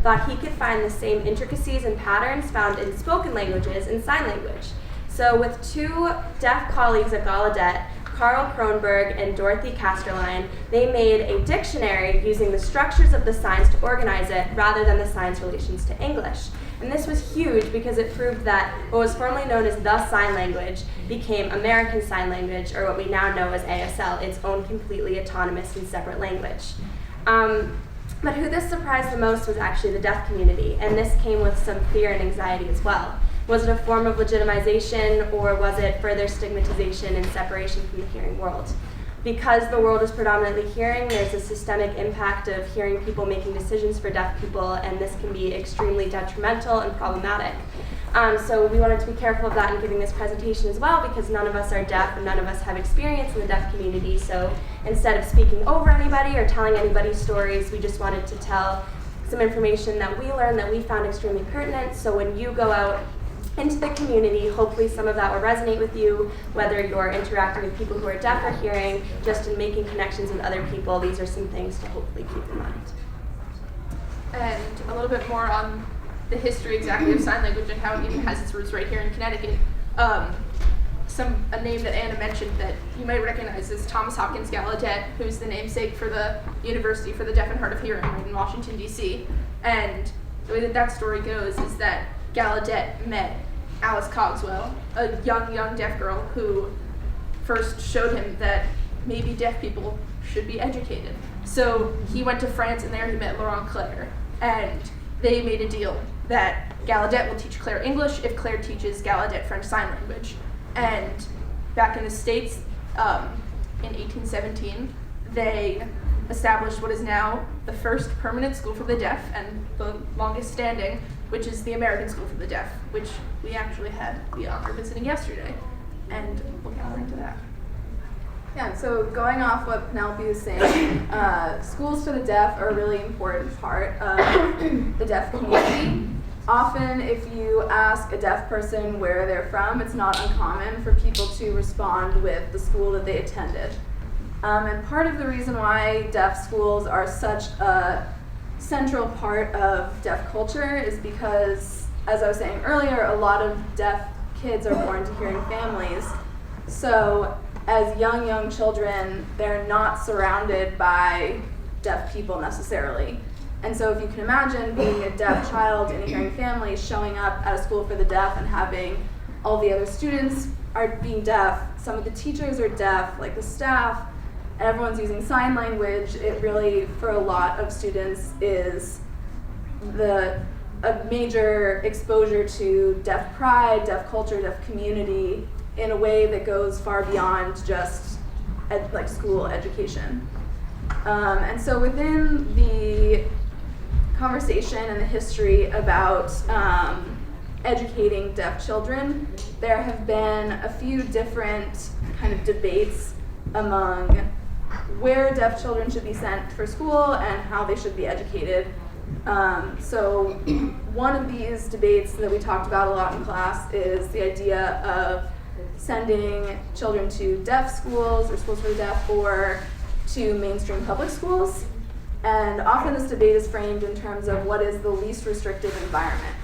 thought he could find the same intricacies and patterns found in spoken languages in sign language. So with two deaf colleagues at Gallaudet, Carl Kronberg and Dorothy Casterline, they made a dictionary using the structures of the signs to organize it rather than the signs' relations to English. And this was huge because it proved that what was formerly known as the sign language became American Sign Language, or what we now know as ASL, its own completely autonomous and separate language. But who this surprised the most was actually the deaf community, and this came with some fear and anxiety as well. Was it a form of legitimization, or was it further stigmatization and separation from the hearing world? Because the world is predominantly hearing, there's a systemic impact of hearing people making decisions for deaf people, and this can be extremely detrimental and problematic. So we wanted to be careful of that in giving this presentation as well, because none of us are deaf and none of us have experience in the deaf community. So instead of speaking over anybody or telling anybody stories, we just wanted to tell some information that we learned that we found extremely pertinent. So when you go out into the community, hopefully some of that will resonate with you, whether you're interacting with people who are deaf or hearing, just in making connections with other people. These are some things to hopefully keep in mind. And a little bit more on the history exactly of sign language and how it even has its roots right here in Connecticut. A name that Anna mentioned that you might recognize is Thomas Hopkins Gallaudet, who's the namesake for the University for the Deaf and Hard of Hearing right in Washington, D.C. And the way that story goes is that Gallaudet met Alice Cogswell, a young deaf girl who first showed him that maybe deaf people should be educated. So he went to France, and there he met Laurent Claire, and they made a deal that Gallaudet will teach Claire English if Claire teaches Gallaudet French Sign Language. And back in the States, in 1817, they established what is now the first permanent school for the deaf and the longest standing, which is the American School for the Deaf, which we actually had the honor of visiting yesterday. And we'll get more into that. Yeah, so going off what Penelope was saying, schools for the deaf are a really important part of the deaf community. Often, if you ask a deaf person where they're from, it's not uncommon for people to respond with the school that they attended. And part of the reason why deaf schools are such a central part of deaf culture is because, as I was saying earlier, a lot of deaf kids are born to hearing families. So as young children, they're not surrounded by deaf people necessarily. And so if you can imagine being a deaf child in a hearing family, showing up at a school for the deaf and having all the other students are being deaf, some of the teachers are deaf, like the staff, and everyone's using sign language, it really, for a lot of students, is a major exposure to deaf pride, deaf culture, deaf community, in a way that goes far beyond just school education. And so within the conversation and the history about educating deaf children, there have been a few different kind of debates among where deaf children should be sent for school and how they should be educated. So one of these debates that we talked about a lot in class is the idea of sending children to deaf schools or schools for the deaf or to mainstream public schools. And often this debate is framed in terms of what is the least restrictive environment.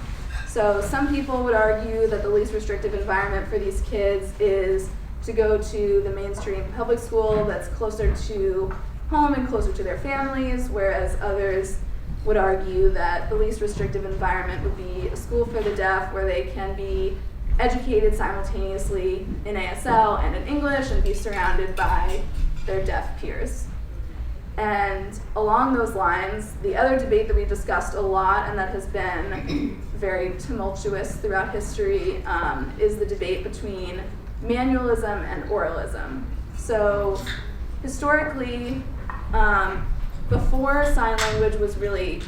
So some people would argue that the least restrictive environment for these kids is to go to the mainstream public school that's closer to home and closer to their families, whereas others would argue that the least restrictive environment would be a school for the deaf where they can be educated simultaneously in ASL and in English and be surrounded by their deaf peers. And along those lines, the other debate that we discussed a lot and that has been very tumultuous throughout history is the debate between Manuel Ism and Oralism. So historically, before sign language was really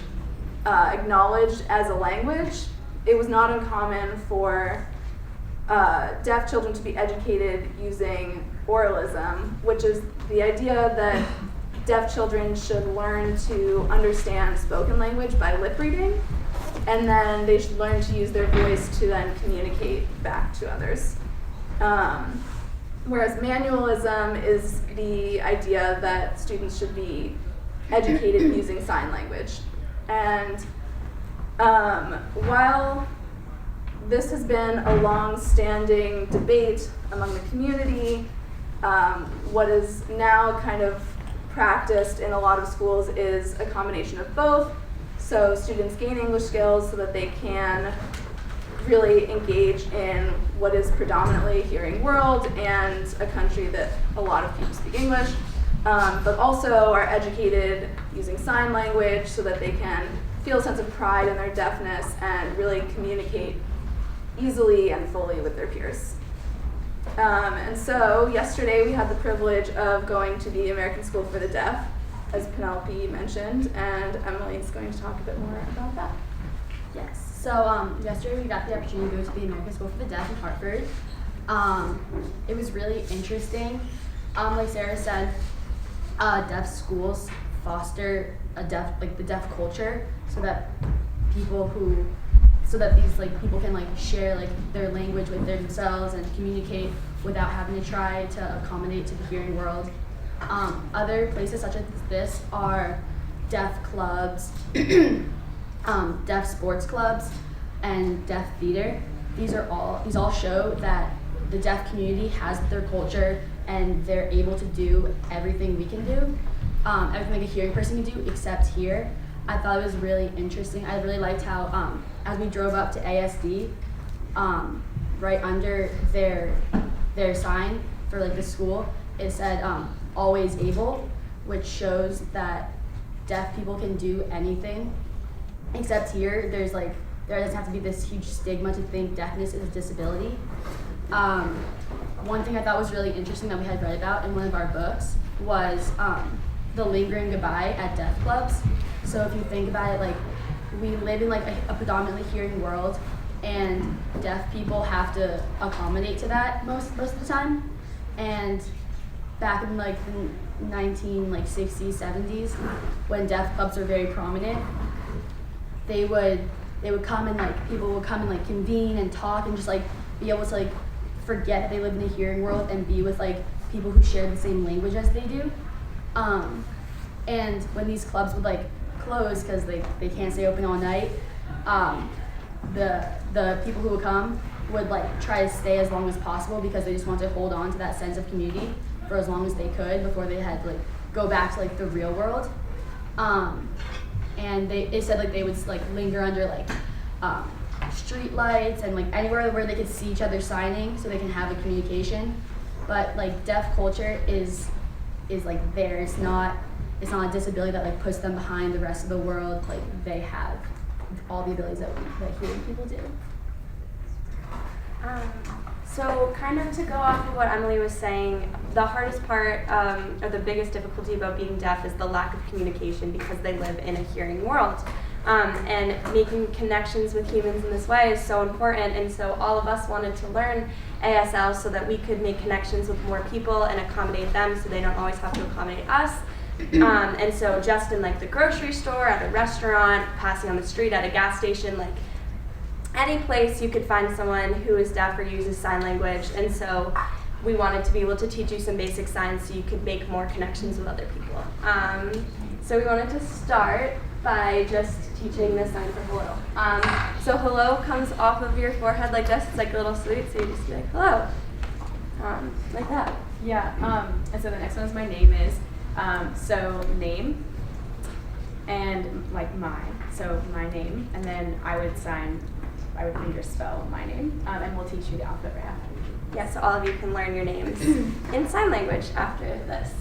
acknowledged as a language, it was not uncommon for deaf children to be educated using oralism, which is the idea that deaf children should learn to understand spoken language by lip reading, and then they should learn to use their voice to then communicate back to others. Whereas manualism is the idea that students should be educated using sign language. And While this has been a long-standing debate among the community, what is now kind of practiced in a lot of schools is a combination of both. So students gain English skills so that they can really engage in what is predominantly a hearing world and a country that a lot of people speak English, but also are educated using sign language so that they can feel a sense of pride in their deafness and really communicate easily and fully with their peers. And so yesterday we had the privilege of going to the American School for the Deaf, as Penelope mentioned, and Emily is going to talk a bit more about that. Yes. So yesterday we got the opportunity to go to the American School for the Deaf in Hartford. It was really interesting. Like Sarah said, deaf schools foster the deaf culture, so that people can share their language with themselves and communicate without having to try to accommodate to the hearing world. Other places such as this are deaf clubs, deaf sports clubs, and deaf theater. These all show that the deaf community has their culture and they're able to do everything we can do, everything a hearing person can do except hear. I thought it was really interesting. I really liked how, as we drove up to ASD, right under their sign for the school, it said always able, which shows that deaf people can do anything except hear. There doesn't have to be this huge stigma to think deafness is a disability. One thing I thought was really interesting that we had read about in one of our books was the lingering goodbye at deaf clubs. So if you think about it, we live in a predominantly hearing world, and deaf people have to accommodate to that most of the time. And back in the 1960s, 70s, when deaf clubs were very prominent, they would come and people would come and convene and talk and just be able to forget that they live in the hearing world and be with people who share the same language as they do. And when these clubs would close because they can't stay open all night, the people who would come would try to stay as long as possible because they just want to hold on to that sense of community for as long as they could before they had to go back to the real world. And it said they would linger under street lights and anywhere where they could see each other signing so they can have a communication. But deaf culture is there. It's not a disability that puts them behind the rest of the world. They have all the abilities that hearing people do. So kind of to go off of what Emily was saying, the hardest part or the biggest difficulty about being deaf is the lack of communication because they live in a hearing world. And making connections with humans in this way is so important, and so all of us wanted to learn ASL so that we could make connections with more people and accommodate them so they don't always have to accommodate us. And so just in the grocery store, at a restaurant, passing on the street, at a gas station, any place you could find someone who is deaf or uses sign language. And so we wanted to be able to teach you some basic signs so you could make more connections with other people. So we wanted to start by just teaching the sign for hello. So hello comes off of your forehead like this. It's a little salute, so you just be hello. Like that. Yeah, and so the next one is my name is. So name and mine. So my name, and then I would finger spell my name, and we'll teach you the alphabet right after. Yeah, so all of you can learn your names in sign language after this.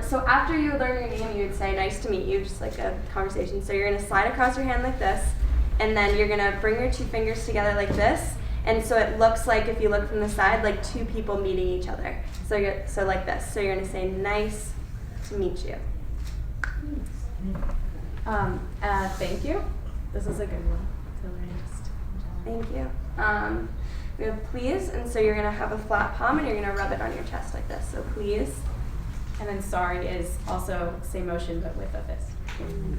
So after you learn your name, you would say, nice to meet you, just a conversation. So you're going to slide across your hand like this, and then you're going to bring your two fingers together like this, and so it looks like, if you look from the side, two people meeting each other. So like this. So you're going to say, nice to meet you. Thank you. This is a good one to learn. Thank you. We have please, and so you're going to have a flat palm, and you're going to rub it on your chest like this. So please. And then sorry is also same motion but with a fist.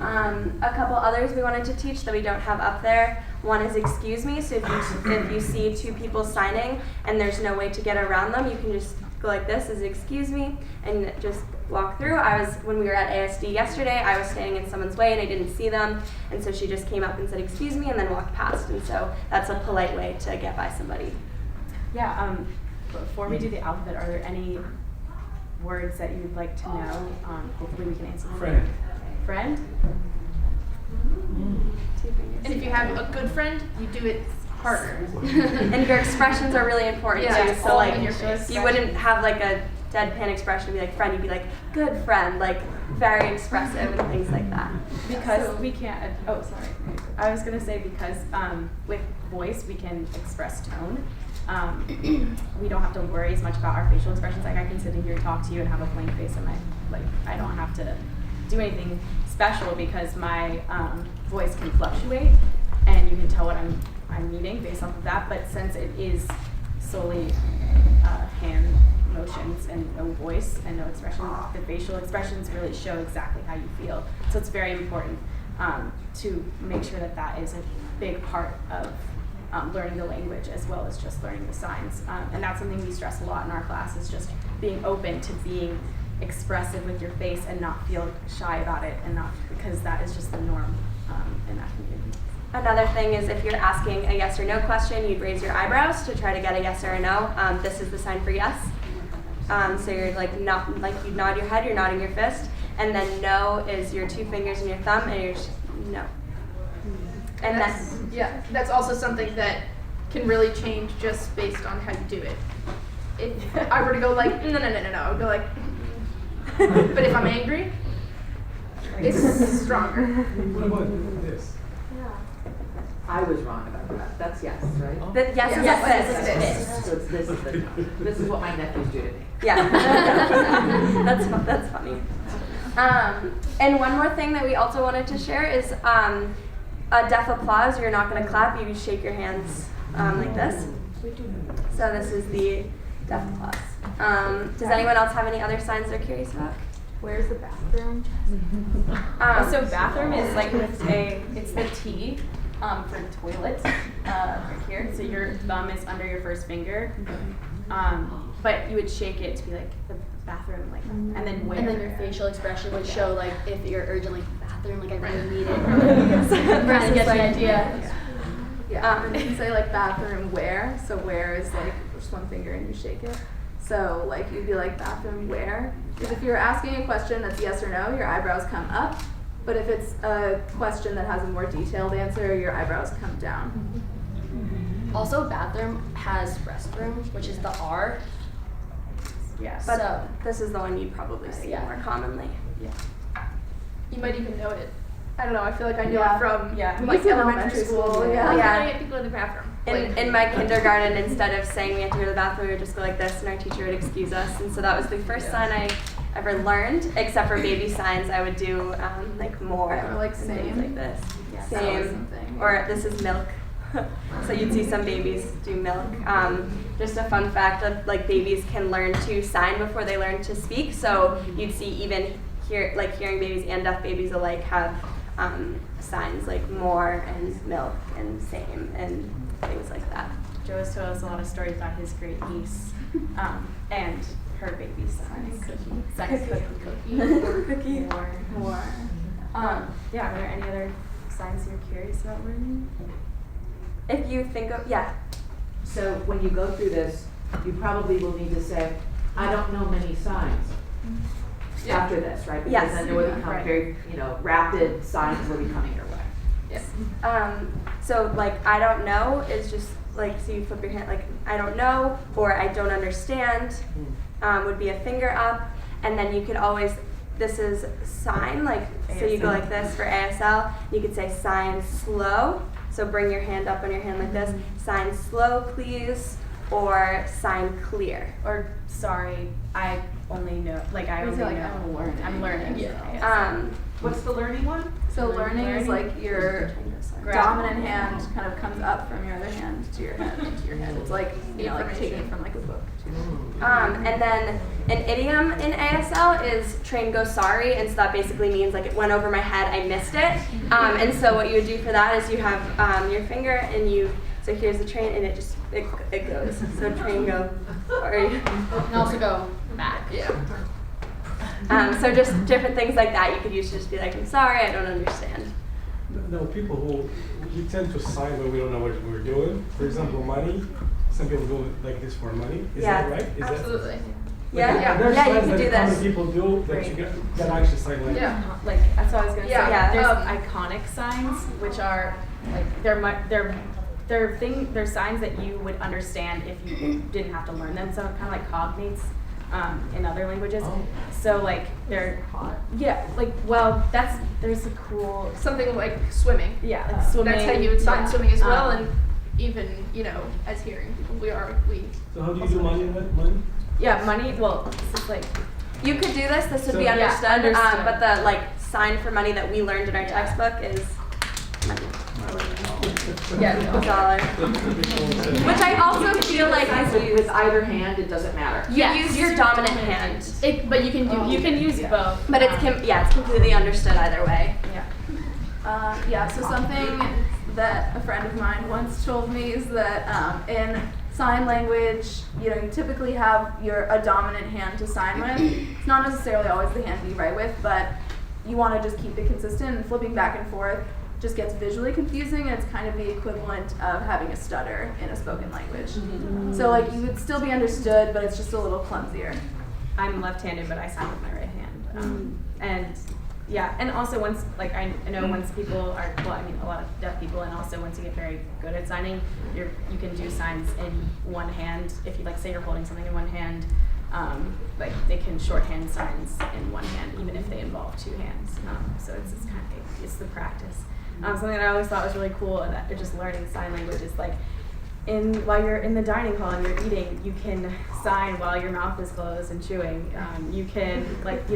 A couple others we wanted to teach that we don't have up there. One is excuse me. So if you see two people signing and there's no way to get around them, you can just go like this, is excuse me, and just walk through. When we were at ASD yesterday, I was standing in someone's way and I didn't see them, and so she just came up and said, "Excuse me," and then walked past, and so that's a polite way to get by somebody. Yeah, before we do the alphabet, are there any words that you'd like to know? Hopefully we can answer them. Friend. Friend? And if you have a good friend, you do it harder. And your expressions are really important Yeah, too. it's So all like in your face. you wouldn't have like a deadpan expression and be like friend, you'd be like good friend, like very expressive and things like that. Because we can't, oh, sorry. I was going to say because with voice we can express tone. We don't have to worry as much about our facial expressions. Like I can sit in here and talk to you and have a blank face and I don't have to do anything special because my voice can fluctuate and you can tell what I'm needing based off of that. But since it is solely hand motions and no voice and no expression, the facial expressions really show exactly how you feel. So it's very important to make sure that that is a big part of learning the language as well as just learning the signs. And that's something we stress a lot in our class, is just being open to being expressive with your face and not feel shy about it, and not because that is just the norm in that community. Another thing is if you're asking a yes or no question, you'd raise your eyebrows to try to get a yes or a no. This is the sign for yes. So you're you nod your head, you're nodding your fist, and then no is your 2 fingers and your thumb, and you're just no. And that's also something that can really change just based on how you do it. If I were to go like no, I would go like. But if I'm angry, it's stronger. What about this? I was wrong about that. That's yes, right? The yes is a fist. So it's this is what my nephews do to me. Yeah, that's funny. And one more thing that we also wanted to share is a deaf applause. You're not going to clap. You shake your hands like this. So this is the deaf applause. Does anyone else have any other signs they're curious about? Where's the bathroom? So bathroom is it's the T for toilet right here. So your thumb is under your first finger. But you would shake it to be like the bathroom, like, and then where. And then your facial expression would show like if you're urgent, like bathroom, like I really need it. Trying to get the idea. Yeah, and you can say like bathroom where. So where is like just 1 finger and you shake it. So like you'd be like bathroom where. Because if you're asking a question that's yes or no, your eyebrows come up. But if it's a question that has a more detailed answer, your eyebrows come down. Also, bathroom has restroom, which is the R. Yes. But So- this is the one you'd probably see Yeah. more commonly. You might even know it. I don't know. I feel like I know Yeah. it from Yeah. like in elementary school. yeah. Like, Yeah. how do I get people to the bathroom? In my kindergarten, instead of saying we had to go to the bathroom, we would just go like this, and our teacher would excuse us. And so that was the first sign I ever learned, except for baby signs. I would do like more, Or, like, and things same. like this. Yeah. Same. Something. Or this is milk. So you'd see some babies do milk. Just a fun fact of like babies can learn to sign before they learn to speak. So you'd see even hearing babies and deaf babies alike have signs like more and milk and same and things like that. Joe has told us a lot of stories about his great niece and her baby signs. Signs cookie. More. Yeah, are there any other signs you're curious about learning? If you think of, So when you go through this, you probably will need to say, I don't know many signs after this, right? Because Yes. then there will become Right. very, rapid signs will be coming your way. Yes. so like I don't know is just like, so you flip your hand like I don't know or I don't understand would be a finger up, and then you could always, this is sign, like so you go like this for ASL, you could say sign slow, so bring your hand up on your hand like this, sign slow please, or sign clear. Or sorry, I only know, like I only like, know. I'm learning. Yeah. What's the learning one? So learning is like your dominant hand kind of comes up from your other hand to your head. It's like like taking from like a book. And then an idiom in ASL is train go sorry, and so that basically means like it went over my head, I missed it. And so what you would do for that is you have your finger and so here's the train and it goes. So train go sorry. And also go back. Yeah. So just different things like that you could use to just be like, I'm sorry, I don't understand. No, people who we tend to sign when we don't know what we're doing. For example, money. Some people do it like this for money. Is Yeah. that right? Is Absolutely. Yeah, There's yeah, you signs can do that common this. people do that you get that actually sign language. Yeah. Like that's what I was gonna Yeah, say. yeah. There's iconic signs, which are like they're signs that you would understand if you didn't have to learn them. So kind of like cognates in other languages. Oh. So like they're there's a cool Something like swimming. like swimming. That's how you would sign yeah. swimming as well, and even as hearing people, we. So how do you do money? Money? Yeah, money. Well, this is like You could do this. This would be So- Yeah, understood. understood. But the like sign for money that we learned in our Yeah. textbook is money. yeah. Dollar. Which I also feel like is With used. either hand, it doesn't matter. You Yes. use your dominant hand, But you can use both. but it's it's completely understood either way. Yeah, so something that a friend of mine once told me is that in sign language, you typically have a dominant hand to sign with. It's not necessarily always the hand you write with, but you want to just keep it consistent, and flipping back and forth just gets visually confusing, and it's kind of the equivalent of having a stutter in a spoken language. So like you would still be understood, but it's just a little clumsier. I'm left-handed, but I sign with my right hand. And also once, like I know once people are, a lot of deaf people, and also once you get very good at signing, you can do signs in one hand. If you say you're holding something in one hand, like they can shorthand signs in one hand, even if they involve two hands. So it's the practice. Something that I always thought was really cool, that just learning sign language is like, while you're in the dining hall and you're eating, you can sign while your mouth is closed and chewing. You can but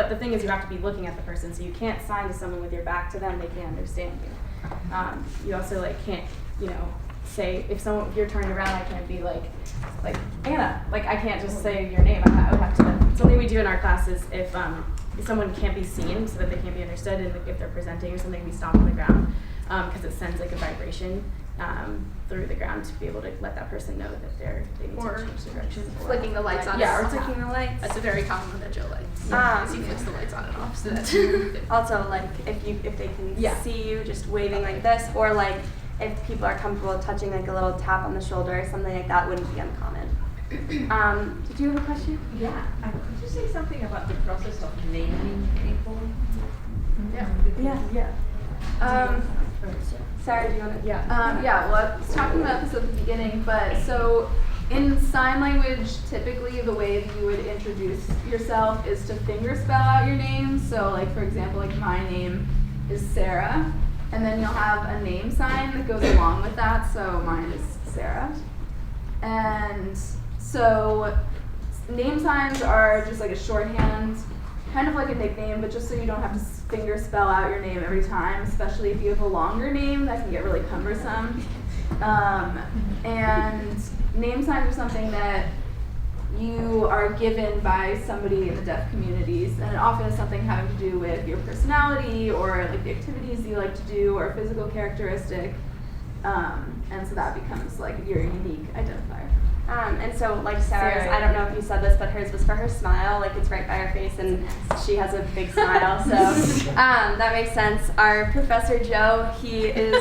the thing is you have to be looking at the person, so you can't sign to someone with your back to them; they can't understand you. You also can't say if you're turned around, I can't be like Anna, I can't just say your name. I would have to. Something we do in our classes if someone can't be seen, so that they can't be understood, and if they're presenting or something, we stop on the ground because it sends a vibration through the ground to be able to let that person know that they need to change direction. Flicking the lights on. Yeah, or taking the lights. That's a very common one that Joe likes. He flicks the lights on and off. So that's Also, if they can see you, just waving like this, or if people are comfortable touching a little tap on the shoulder or something like that wouldn't be uncommon. Did you have a question? Yeah. Could you say something about the process of naming people? Yeah. Sarah, do you want to? Well, I was talking about this at the beginning, but so in sign language, typically the way that you would introduce yourself is to finger spell out your name. So for example, my name is Sarah, and then you'll have a name sign that goes along with that. So mine is Sarah. And so name signs are just a shorthand, kind of like a nickname, but just so you don't have to finger spell out your name every time, especially if you have a longer name, that can get really cumbersome. And name signs are something that you are given by somebody in the deaf communities, and it often is something having to do with your personality or the activities you like to do or a physical characteristic, and so that becomes your unique identifier. And so Sarah's, I don't know if you said this, but hers was for her smile, it's right by her face, and she has a big smile, so that makes sense. Our Professor Joe, he is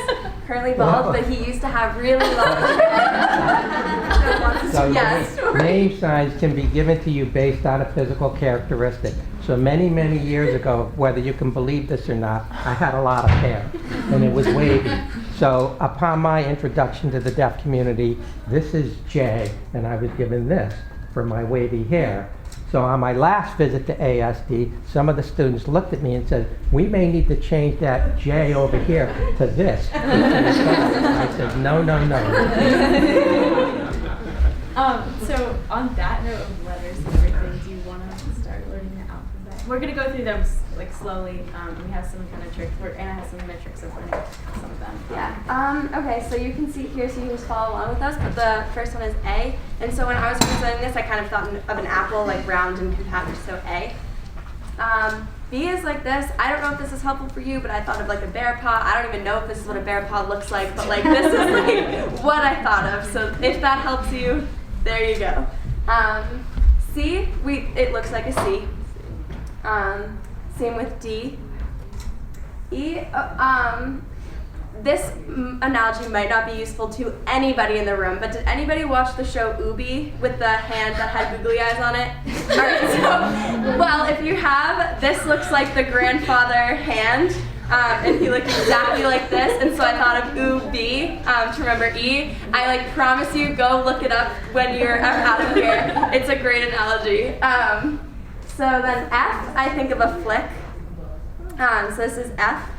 currently bald, but he used to have really long hair. So Yes. name signs can be given to you based on a physical characteristic. So many, many years ago, whether you can believe this or not, I had a lot of hair, and it was wavy. So upon my introduction to the deaf community, this is Jay, and I was given this for my wavy hair. So on my last visit to ASD, some of the students looked at me and said, we may need to change that J over here to this. I said, no. So on that note of letters and everything, do you want to start learning the alphabet? We're going to go through them slowly. We have some kind of tricks, Anna has some kind of tricks of learning some of them. Yeah. Okay, so you can see here, so you can just follow along with us, but the first one is A. And so when I was presenting this, I kind of thought of an apple, round and compact, so A. B is like this. I don't know if this is helpful for you, but I thought of a bear paw. I don't even know if this is what a bear paw looks like, but this is what I thought of. So if that helps you, there you go. C, it looks like a C. Same with D. E. This analogy might not be useful to anybody in the room, but did anybody watch the show Ubi with the hand that had googly eyes on it? All right, so, well, if you have, this looks like the grandfather hand, and he looked exactly like this, and so I thought of Ubi to remember E. I promise you, go look it up when you're out of here. It's a great analogy. So then F, I think of a flick. So this is F.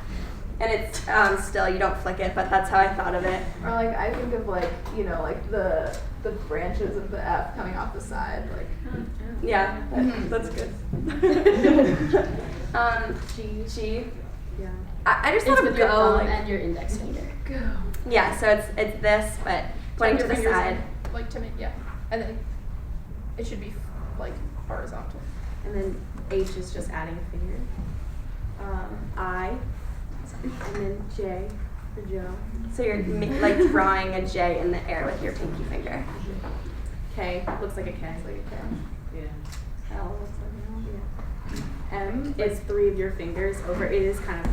And it's still, you don't flick it, but that's how I thought of it. Or I think of the branches of the F coming off the side, Yeah, that's good. G. Yeah. I just It's thought with of your go. thumb and your index finger. Go. Yeah, so it's this, but pointing to the Fingers side. in, to me, yeah. And then it should be horizontal. And then H is just adding a finger. I, and then J for Joe. So you're drawing a J in the air with your pinky finger. K looks like a K. Yeah. L looks like an L. Yeah. M is 3 of your fingers over. It is kind of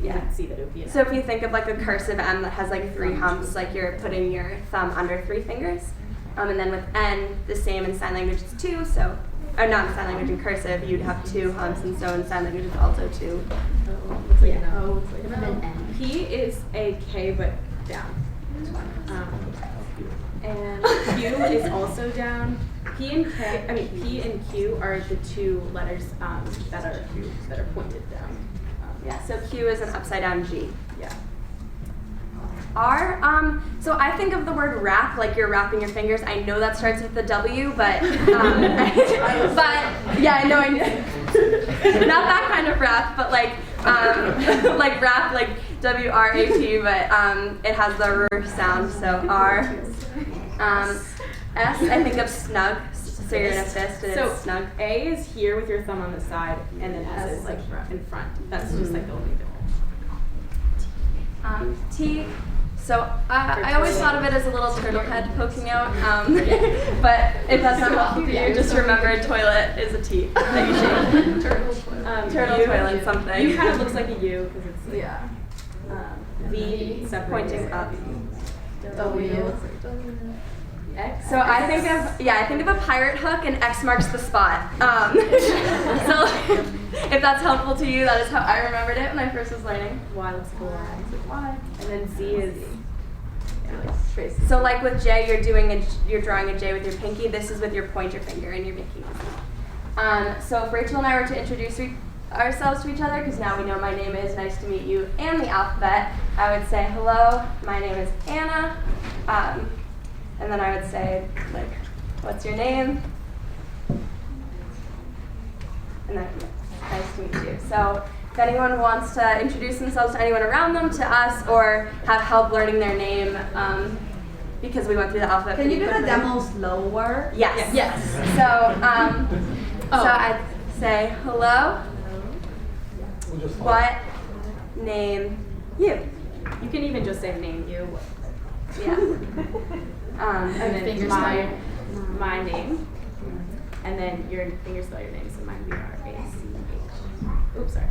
you can see that it would be. So if you think of a cursive M that has 3 humps, you're putting your thumb under 3 fingers. And then with N, the same in sign language is 2, so, or not in sign language, in cursive, you'd have 2 humps, and so in sign language it's also 2. Looks like an Yeah. O. Looks like an And L. then N. P is a K but down. And Q is also down. P and Q are the 2 letters that are pointed down. Yeah, so Q is an upside down G. Yeah. R, so I think of the word wrap, you're wrapping your fingers. I know that starts with the W, but, but yeah, I know, not that kind of wrap, but wrap, W-R-A-P, but it has the R sound, so R. S, I think of snug, so you're in a fist and it's snug. A is here with your thumb on the side, and then S is in front. That's just the only difference. T, so I always thought of it as a little turtle head poking out, but if that's not helpful to you, just remember toilet is a T that you shake. Turtle toilet, something. U kind of looks like a U because it's Yeah. V separates. Pointing up. W. X. So I think of a pirate hook, and X marks the spot. So if that's helpful to you, that is how I remembered it when I first was learning. Y looks cool. Y. And then Z is So with J, you're drawing a J with your pinky. This is with your pointer finger, and you're making a Z. So if Rachel and I were to introduce ourselves to each other, because now we know my name is, nice to meet you, and the alphabet, I would say, hello, my name is Anna. And then I would say, what's your name? And then, nice to meet you. So if anyone wants to introduce themselves to anyone around them, to us, or have help learning their name, because we went through the alphabet. Can you do the demo slower? Yes. Yes. So I'd say, hello, We'll just what name you? You can even just say name you. Yeah. And then Fingers my name. And then your fingers spell your name, so mine would be R-A-C-H. Oops, sorry.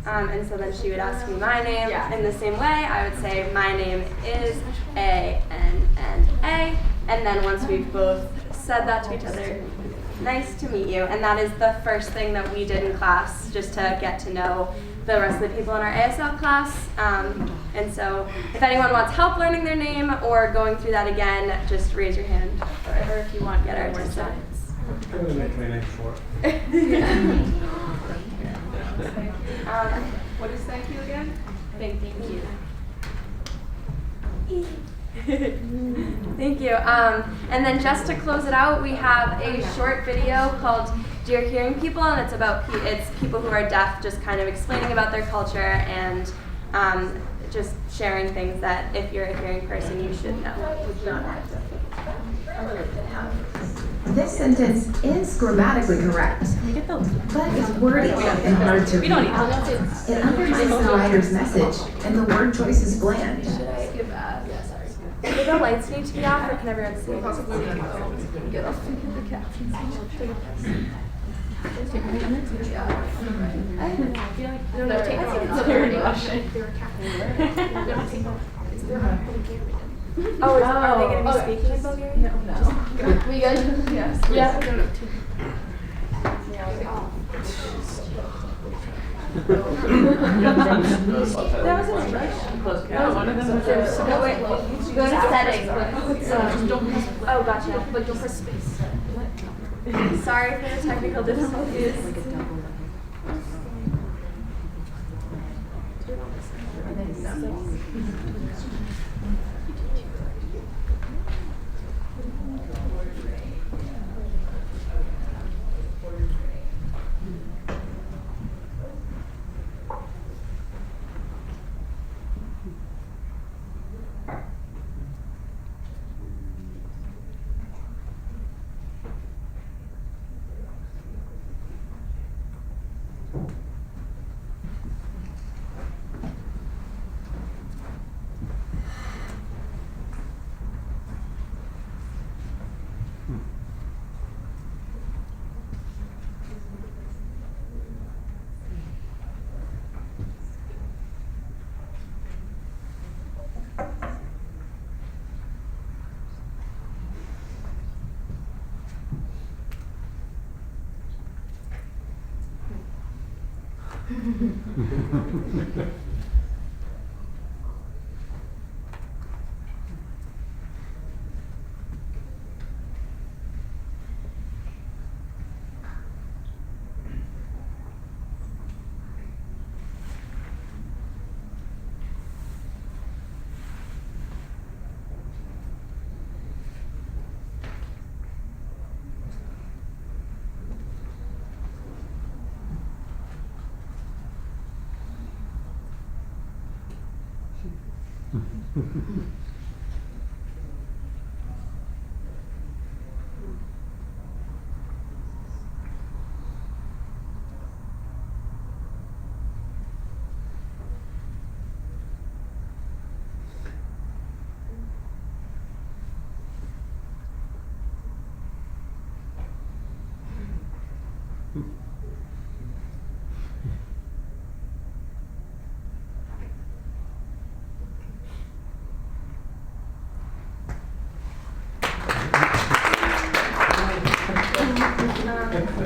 And so then she would ask me my name. Yeah. In the same way, I would say my name is A-N-N-A. And then once we've both said that to each other, nice to meet you. And that is the first thing that we did in class, just to get to know the rest of the people in our ASL class. And so if anyone wants help learning their name or going through that again, just raise your hand. Or if you want, get our more assistant. science. I'm going to make my name short. What is thank you again? Thank you. Thank you. And then just to close it out, we have a short video called Dear Hearing People, and it's people who are deaf just kind of explaining about their culture and just sharing things that if you're a hearing person, you should know. This sentence is grammatically correct, but its wording is hard to read. It undermines the writer's message, and the word choice is bland. Should I skip that? Yeah, sorry. Do the lights need to be off, or can everyone see? Get off the captions. No, take it off. It's very Russian. Oh, are they going to be speaking in Bulgarian? No. We good? Yes. Yeah. That was a rush. No, one of them was No, wait. Go to settings. Oh, gotcha. But don't press space. Sorry for the technical difficulties.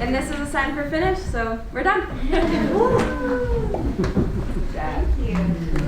And this is a sign for finish, so we're done. Thank you.